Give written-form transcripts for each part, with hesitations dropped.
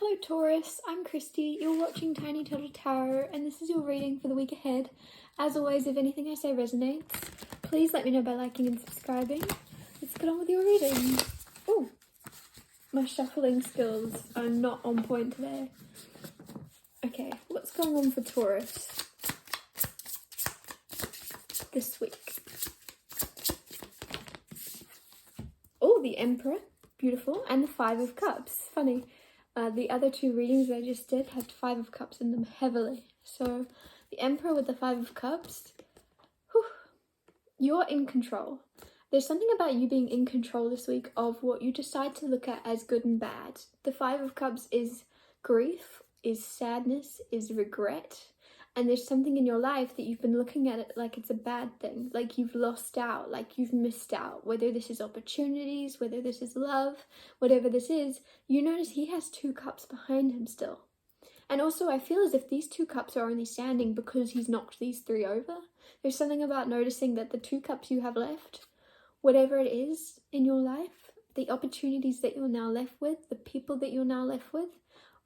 Hello Taurus, I'm Christy, you're watching Tiny Turtle Tarot, and this is your reading for the week ahead. As always, if anything I say resonates, please let me know by liking and subscribing. Let's get on with your reading. Oh, my shuffling skills are not on point today. Okay, what's going on for Taurus this week? Oh, the Emperor, beautiful, and the Five of Cups, funny. The other two readings I just did had Five of Cups in them heavily. So the Emperor with the Five of Cups, whew, you're in control. There's something about you being in control this week of what you decide to look at as good and bad. The Five of Cups is grief, is sadness, is regret. And there's something in your life that you've been looking at it like it's a bad thing, like you've lost out, like you've missed out, whether this is opportunities, whether this is love, whatever this is. You notice he has two cups behind him still. And also I feel as if these two cups are only standing because he's knocked these three over. There's something about noticing that the two cups you have left, whatever it is in your life, the opportunities that you're now left with, the people that you're now left with,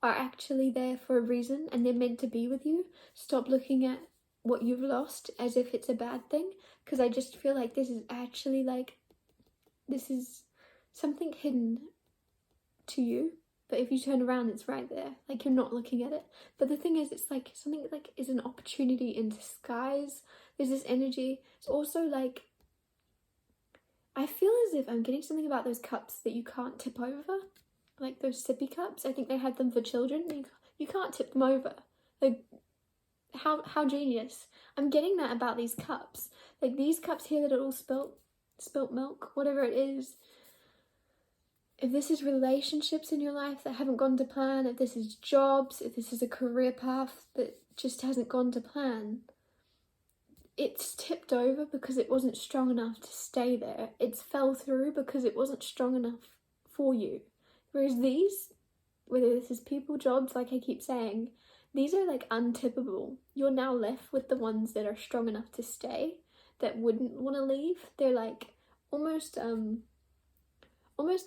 are actually there for a reason and they're meant to be with you. Stop looking at what you've lost as if it's a bad thing, because I just feel like this is actually like, this is something hidden to you, but if you turn around it's right there, like you're not looking at it. But the thing is, it's like something like is an opportunity in disguise. There's this energy. It's also like, I feel as if I'm getting something about those cups that you can't tip over. Like those sippy cups, I think they had them for children. You can't tip them over. Like, how genius. I'm getting that about these cups. Like these cups here that are all spilt milk, whatever it is. If this is relationships in your life that haven't gone to plan, if this is jobs, if this is a career path that just hasn't gone to plan, it's tipped over because it wasn't strong enough to stay there. It's fell through because it wasn't strong enough for you. Whereas these, whether this is people, jobs, like I keep saying, these are like untippable. You're now left with the ones that are strong enough to stay, that wouldn't want to leave. They're like almost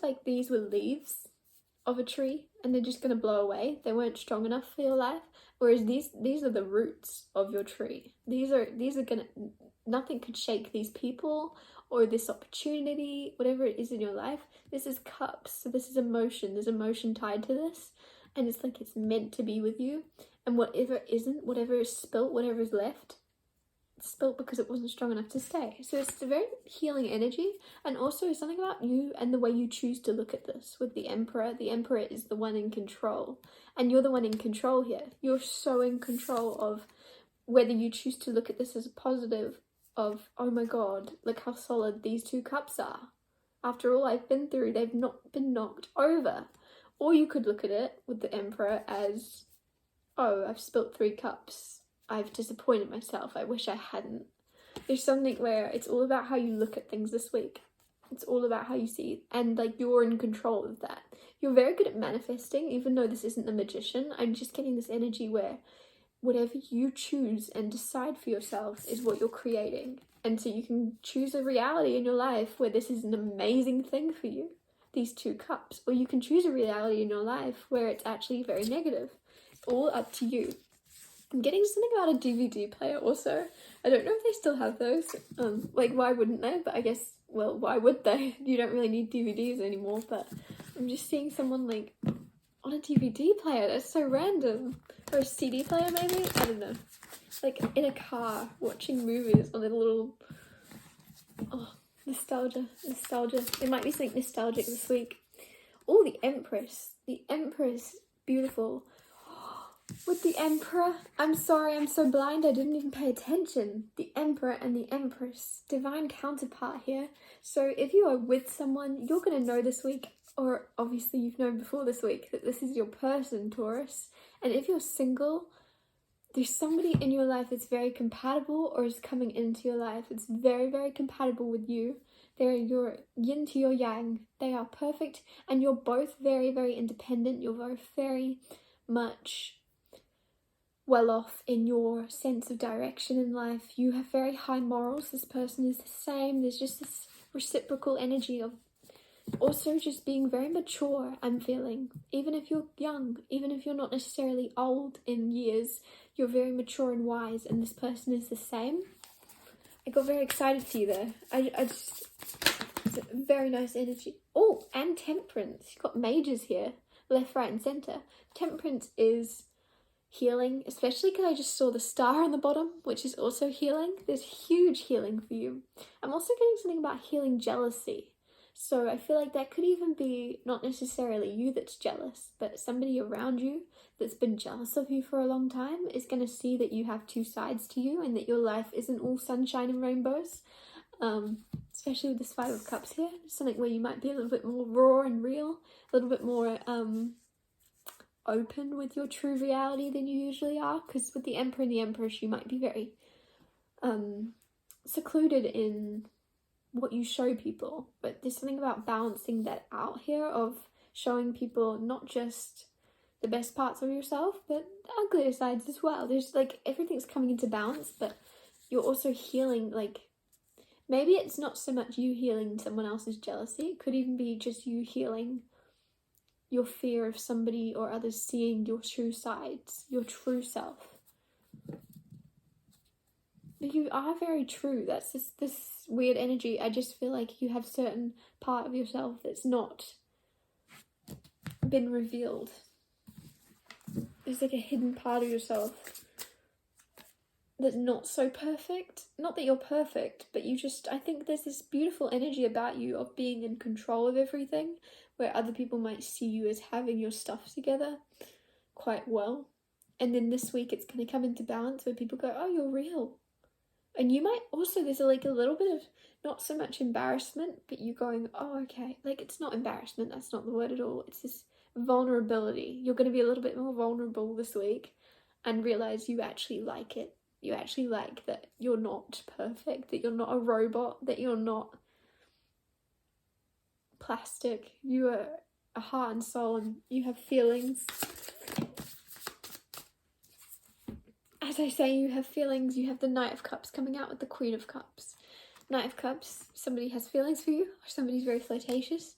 like these were leaves of a tree and they're just gonna blow away. They weren't strong enough for your life. Whereas these are the roots of your tree. These are gonna, nothing could shake these people or this opportunity, whatever it is in your life. This is cups, so this is emotion. There's emotion tied to this, and it's like it's meant to be with you. And whatever isn't, whatever is spilt, whatever is left, it's spilt because it wasn't strong enough to stay. So it's a very healing energy, and also something about you and the way you choose to look at this. With the Emperor, the Emperor is the one in control, and you're the one in control here. You're so in control of whether you choose to look at this as a positive of, oh my god, look how solid these two cups are. After all I've been through, they've not been knocked over. Or you could look at it with the Emperor as, oh, I've spilt 3 cups. I've disappointed myself. I wish I hadn't. There's something where it's all about how you look at things this week. It's all about how you see it. And like, you're in control of that. You're very good at manifesting, even though this isn't the Magician. I'm just getting this energy where whatever you choose and decide for yourself is what you're creating. And so you can choose a reality in your life where this is an amazing thing for you, these 2 cups. Or you can choose a reality in your life where it's actually very negative. It's all up to you. I'm getting something about a DVD player also. I don't know if they still have those. Like, why wouldn't they? But I guess, well, why would they? You don't really need DVDs anymore. But I'm just seeing someone like on a DVD player. That's so random. Or a CD player maybe? I don't know. Like in a car watching movies on a little, oh, nostalgia. There might be something nostalgic this week. Oh, the Empress. The Empress, beautiful. With the Emperor, I'm sorry, I'm so blind I didn't even pay attention. The Emperor and the Empress, divine counterpart here. So if you are with someone, you're going to know this week, or obviously you've known before this week, that this is your person, Taurus. And if you're single, there's somebody in your life that's very compatible or is coming into your life. It's very, very compatible with you. They're your yin to your yang. They are perfect, and you're both very, very independent. You're both very much well off in your sense of direction in life. You have very high morals. This person is the same. There's just this reciprocal energy of Also just being very mature, I'm feeling. Even if you're young, even if you're not necessarily old in years, you're very mature and wise, and this person is the same. I got very excited for you there. I just, it's a very nice energy. Oh, and temperance. You've got mages here, left, right, and centre. Temperance is healing, especially because I just saw the star on the bottom, which is also healing. There's huge healing for you. I'm also getting something about healing jealousy. So I feel like that could even be not necessarily you that's jealous, but somebody around you that's been jealous of you for a long time is going to see that you have two sides to you and that your life isn't all sunshine and rainbows. Especially with this Five of Cups here, something where you might be a little bit more raw and real, a little bit more open with your true reality than you usually are, because with the Emperor and the Empress you might be very secluded in what you show people, but there's something about balancing that out here, of showing people not just the best parts of yourself but the uglier sides as well. There's like everything's coming into balance, but you're also healing. Like maybe it's not so much you healing someone else's jealousy, it could even be just you healing your fear of somebody or others seeing your true sides, your true self. You are very true. That's just this weird energy. I just feel like you have certain part of yourself that's not been revealed. There's like a hidden part of yourself that's not so perfect. Not that you're perfect, but you just, I think there's this beautiful energy about you of being in control of everything, where other people might see you as having your stuff together quite well. And then this week it's going to come into balance where people go, oh, you're real. And you might also, there's like a little bit of, not so much embarrassment, but you going, oh, okay. Like, it's not embarrassment, that's not the word at all. It's this vulnerability. You're going to be a little bit more vulnerable this week and realize you actually like it. You actually like that you're not perfect, that you're not a robot, that you're not plastic. You are a heart and soul, and you have feelings. As I say, you have feelings. You have the Knight of Cups coming out with the Queen of Cups. Knight of Cups, somebody has feelings for you, or somebody's very flirtatious.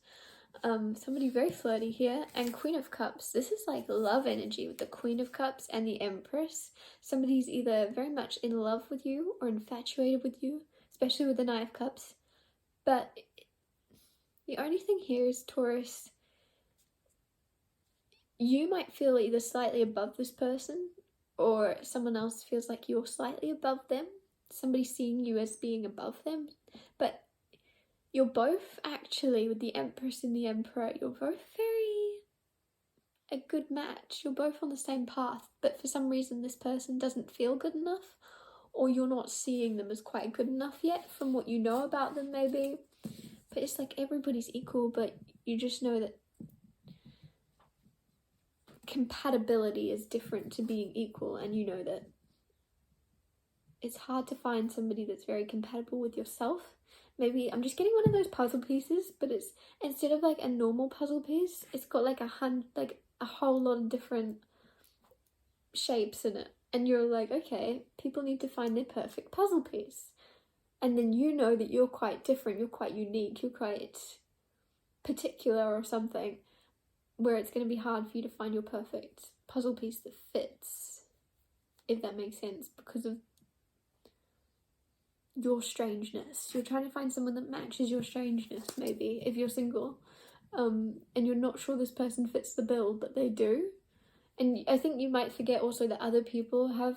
Somebody very flirty here. And Queen of Cups, this is like love energy with the Queen of Cups and the Empress. Somebody's either very much in love with you or infatuated with you, especially with the Knight of Cups. But the only thing here is, Taurus, you might feel either slightly above this person, or someone else feels like you're slightly above them. Somebody's seeing you as being above them. But you're both actually, with the Empress and the Emperor, you're both a good match. You're both on the same path, but for some reason this person doesn't feel good enough, or you're not seeing them as quite good enough yet from what you know about them maybe. But it's like everybody's equal, but you just know that compatibility is different to being equal, and you know that it's hard to find somebody that's very compatible with yourself. Maybe I'm just getting one of those puzzle pieces, but it's, instead of like a normal puzzle piece, it's got like a whole lot of different shapes in it, and you're like, okay, people need to find their perfect puzzle piece. And then you know that you're quite different, you're quite unique, you're quite particular or something, where it's going to be hard for you to find your perfect puzzle piece that fits, if that makes sense, because of your strangeness. You're trying to find someone that matches your strangeness, maybe, if you're single, and you're not sure this person fits the bill, but they do. And I think you might forget also that other people have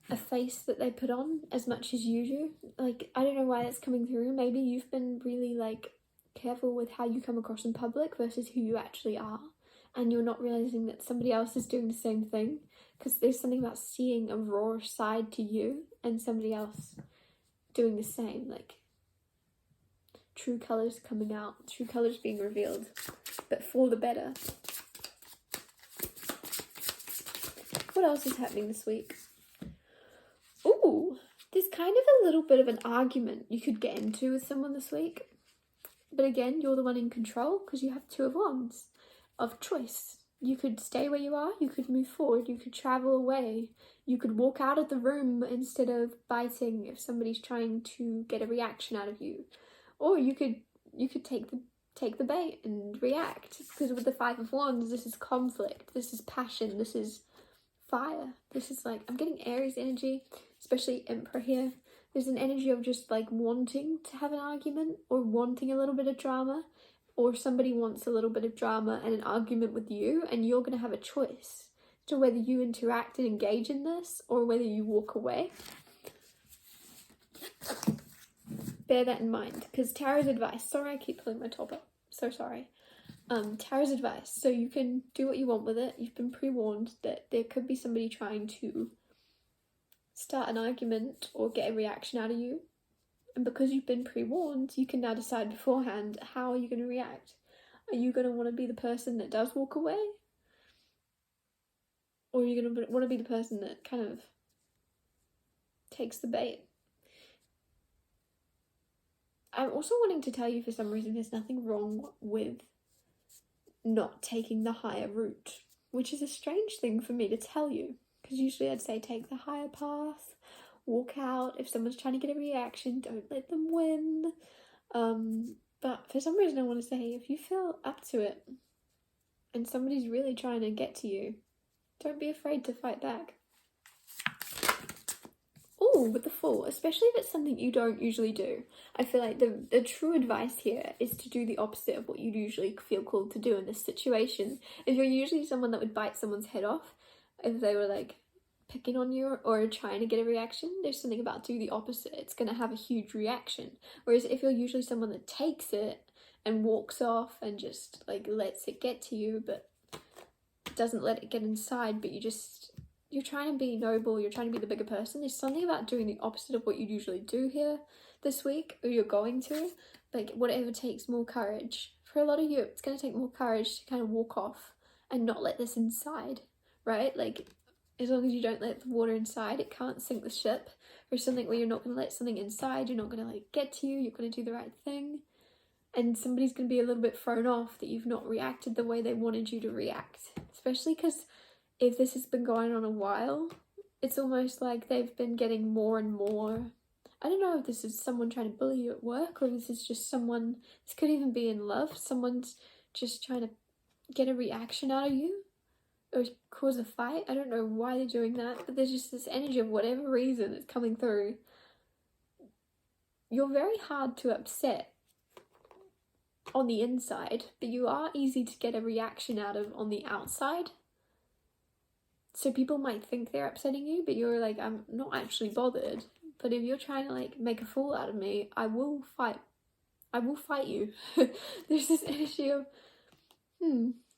a face that they put on as much as you do. Like, I don't know why that's coming through. Maybe you've been really like careful with how you come across in public versus who you actually are, and you're not realizing that somebody else is doing the same thing, because there's something about seeing a raw side to you and somebody else doing the same, like true colors coming out, true colors being revealed, but for the better. What else is happening this week? Ooh, there's kind of a little bit of an argument you could get into with someone this week. But again, you're the one in control because you have Two of Wands of choice. You could stay where you are, you could move forward, you could travel away, you could walk out of the room instead of biting if somebody's trying to get a reaction out of you. Or you could take the bait and react, because with the Five of Wands, this is conflict, this is passion, this is fire, this is like, I'm getting Aries energy, especially Emperor here. There's an energy of just like wanting to have an argument or wanting a little bit of drama, or somebody wants a little bit of drama and an argument with you, and you're going to have a choice to whether you interact and engage in this or whether you walk away. Bear that in mind, because Tarot's advice, sorry I keep pulling my top up, so sorry. Tarot's advice, so you can do what you want with it. You've been pre-warned that there could be somebody trying to start an argument or get a reaction out of you, and because you've been pre-warned, you can now decide beforehand how are you going to react. Are you going to want to be the person that does walk away, or are you going to want to be the person that kind of takes the bait? I'm also wanting to tell you, for some reason, there's nothing wrong with not taking the higher route, which is a strange thing for me to tell you, because usually I'd say take the higher path, walk out. If someone's trying to get a reaction, don't let them win. But for some reason I want to say, if you feel up to it and somebody's really trying to get to you, don't be afraid to fight back. Ooh, with the Fool, especially if it's something you don't usually do. I feel like the true advice here is to do the opposite of what you'd usually feel called to do in this situation. If you're usually someone that would bite someone's head off if they were like picking on you or trying to get a reaction, there's something about do the opposite. It's going to have a huge reaction. Whereas if you're usually someone that takes it and walks off and just like lets it get to you, but doesn't let it get inside, but you're trying to be noble, you're trying to be the bigger person, there's something about doing the opposite of what you usually do here this week, or you're going to, like whatever takes more courage. For a lot of you, it's going to take more courage to kind of walk off and not let this inside, right? Like, as long as you don't let the water inside, it can't sink the ship. Or something where you're not going to let something inside, you're not going to like get to you, you're going to do the right thing. And somebody's going to be a little bit thrown off that you've not reacted the way they wanted you to react. Especially because if this has been going on a while, it's almost like they've been getting more and more. I don't know if this is someone trying to bully you at work, or this is just someone, this could even be in love, someone's just trying to get a reaction out of you or cause a fight. I don't know why they're doing that, but there's just this energy of whatever reason that's coming through. You're very hard to upset on the inside, but you are easy to get a reaction out of on the outside. So people might think they're upsetting you, but you're like, I'm not actually bothered. But if you're trying to like make a fool out of me, I will fight you. There's this energy of,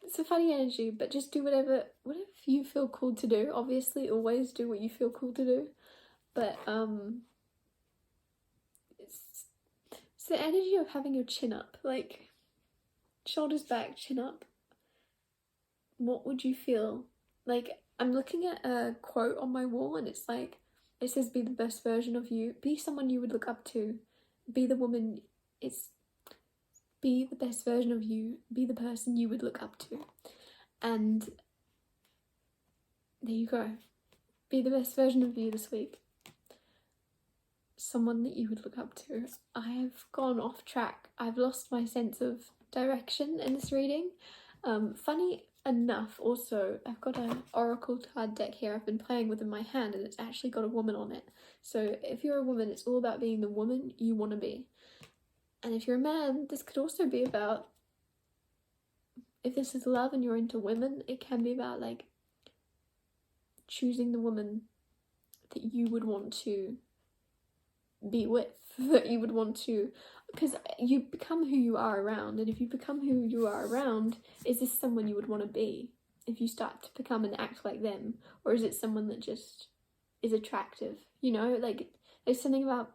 it's a funny energy, but just do whatever you feel called to do. Obviously, always do what you feel called to do. But it's the energy of having your chin up, like shoulders back, chin up. What would you feel? Like, I'm looking at a quote on my wall and it's like, it says, be the best version of you, be someone you would look up to, be the woman, be the best version of you, be the person you would look up to. And there you go. Be the best version of you this week. Someone that you would look up to. I have gone off track. I've lost my sense of direction in this reading. Funny enough, also, I've got an oracle card deck here I've been playing with in my hand, and it's actually got a woman on it. So if you're a woman, it's all about being the woman you want to be. And if you're a man, this could also be about, if this is love and you're into women, it can be about like choosing the woman that you would want to be with, that you would want to, because you become who you are around, and if you become who you are around, is this someone you would want to be if you start to become and act like them, or is it someone that just is attractive, you know? Like, there's something about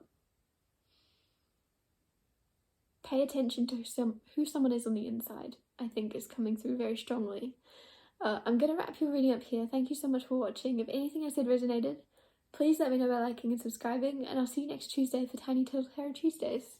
pay attention to who someone is on the inside, I think is coming through very strongly. I'm gonna wrap your reading up here. Thank you so much for watching. If anything I said resonated, please let me know by liking and subscribing, and I'll see you next Tuesday for Tiny Turtle Tarot Tuesdays.